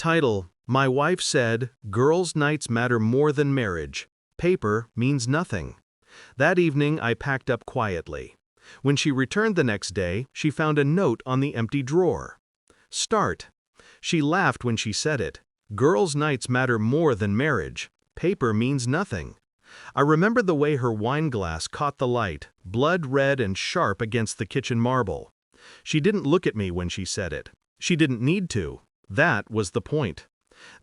Title: My wife said, girls' nights matter more than marriage. Paper means nothing. That evening I packed up quietly. When she returned the next day, she found a note on the empty drawer. Start. She laughed when she said it. Girls' nights matter more than marriage. Paper means nothing. I remembered the way her wine glass caught the light, blood red and sharp against the kitchen marble. She didn't look at me when she said it. She didn't need to. That was the point.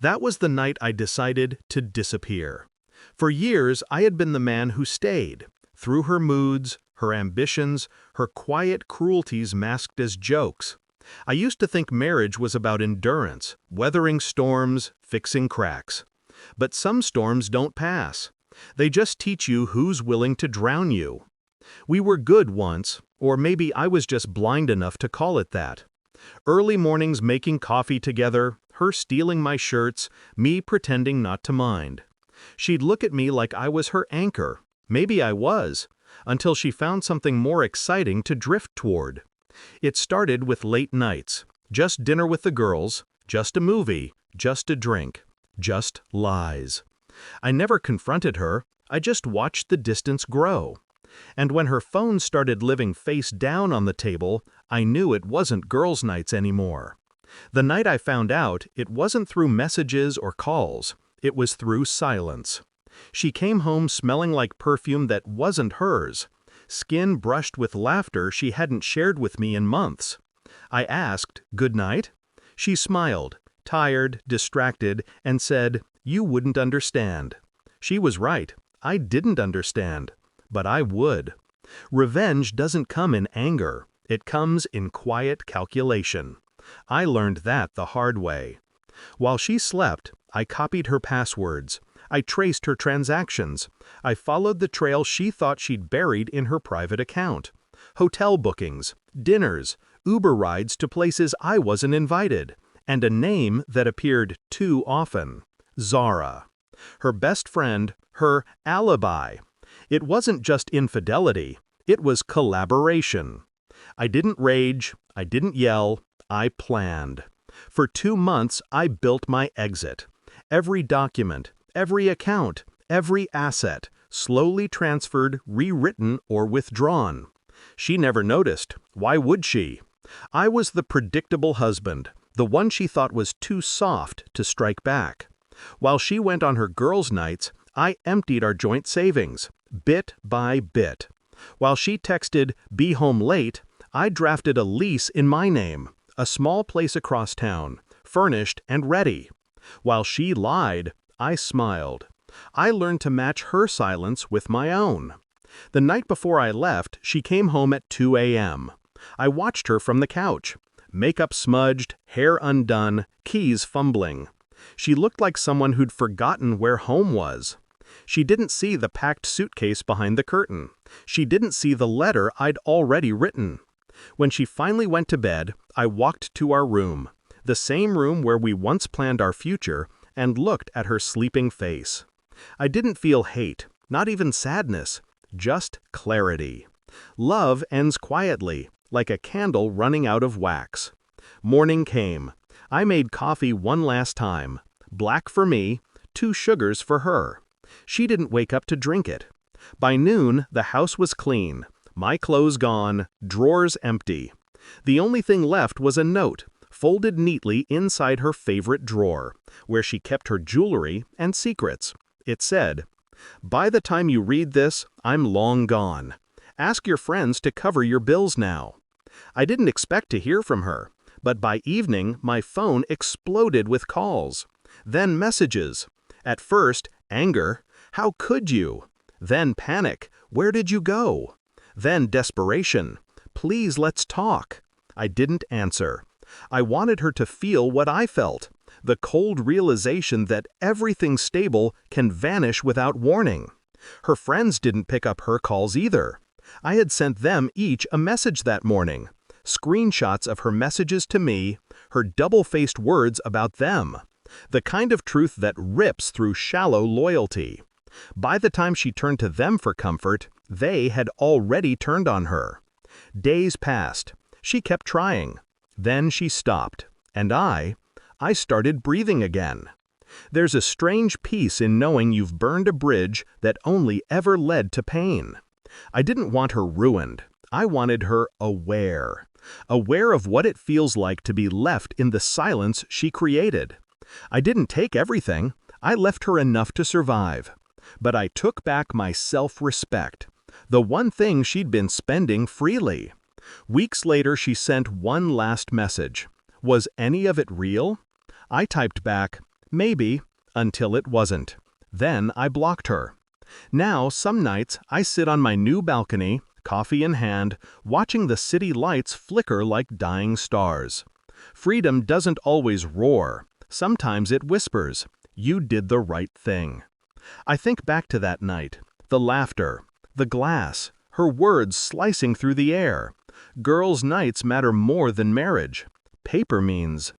That was the night I decided to disappear. For years, I had been the man who stayed, through her moods, her ambitions, her quiet cruelties masked as jokes. I used to think marriage was about endurance, weathering storms, fixing cracks. But some storms don't pass. They just teach you who's willing to drown you. We were good once, or maybe I was just blind enough to call it that. Early mornings making coffee together, her stealing my shirts, me pretending not to mind. She'd look at me like I was her anchor. Maybe I was, until she found something more exciting to drift toward. It started with late nights, just dinner with the girls, just a movie, just a drink, just lies. I never confronted her, I just watched the distance grow. And when her phone started living face down on the table, I knew it wasn't girls' nights anymore. The night I found out, it wasn't through messages or calls, it was through silence. She came home smelling like perfume that wasn't hers, skin brushed with laughter she hadn't shared with me in months. I asked, "Good night?" She smiled, tired, distracted, and said, "You wouldn't understand." She was right. I didn't understand. But I would. Revenge doesn't come in anger. It comes in quiet calculation. I learned that the hard way. While she slept, I copied her passwords. I traced her transactions. I followed the trail she thought she'd buried in her private account. Hotel bookings, dinners, Uber rides to places I wasn't invited, and a name that appeared too often. Zara. Her best friend, her alibi. It wasn't just infidelity, it was collaboration. I didn't rage, I didn't yell, I planned. For 2 months, I built my exit. Every document, every account, every asset, slowly transferred, rewritten, or withdrawn. She never noticed. Why would she? I was the predictable husband, the one she thought was too soft to strike back. While she went on her girls' nights, I emptied our joint savings, bit by bit. While she texted, "Be home late," I drafted a lease in my name, a small place across town, furnished and ready. While she lied, I smiled. I learned to match her silence with my own. The night before I left, she came home at 2 a.m. I watched her from the couch. Makeup smudged, hair undone, keys fumbling. She looked like someone who'd forgotten where home was. She didn't see the packed suitcase behind the curtain. She didn't see the letter I'd already written. When she finally went to bed, I walked to our room, the same room where we once planned our future, and looked at her sleeping face. I didn't feel hate, not even sadness, just clarity. Love ends quietly, like a candle running out of wax. Morning came. I made coffee one last time. Black for me, 2 sugars for her. She didn't wake up to drink it. By noon, the house was clean, my clothes gone, drawers empty. The only thing left was a note, folded neatly inside her favorite drawer, where she kept her jewelry and secrets. It said, "By the time you read this, I'm long gone. Ask your friends to cover your bills now." I didn't expect to hear from her, but by evening, my phone exploded with calls. Then messages. At first, anger, "How could you?" Then panic, "Where did you go?" Then desperation, "Please let's talk." I didn't answer. I wanted her to feel what I felt, the cold realization that everything stable can vanish without warning. Her friends didn't pick up her calls either. I had sent them each a message that morning, screenshots of her messages to me, her double-faced words about them. The kind of truth that rips through shallow loyalty. By the time she turned to them for comfort, they had already turned on her. Days passed. She kept trying. Then she stopped. And I I started breathing again. There's a strange peace in knowing you've burned a bridge that only ever led to pain. I didn't want her ruined. I wanted her aware. Aware of what it feels like to be left in the silence she created. I didn't take everything. I left her enough to survive. But I took back my self-respect, the one thing she'd been spending freely. Weeks later, she sent one last message. Was any of it real? I typed back, maybe, until it wasn't. Then I blocked her. Now, some nights, I sit on my new balcony, coffee in hand, watching the city lights flicker like dying stars. Freedom doesn't always roar. Sometimes it whispers, "You did the right thing." I think back to that night, the laughter, the glass, her words slicing through the air. Girls' nights matter more than marriage. Paper means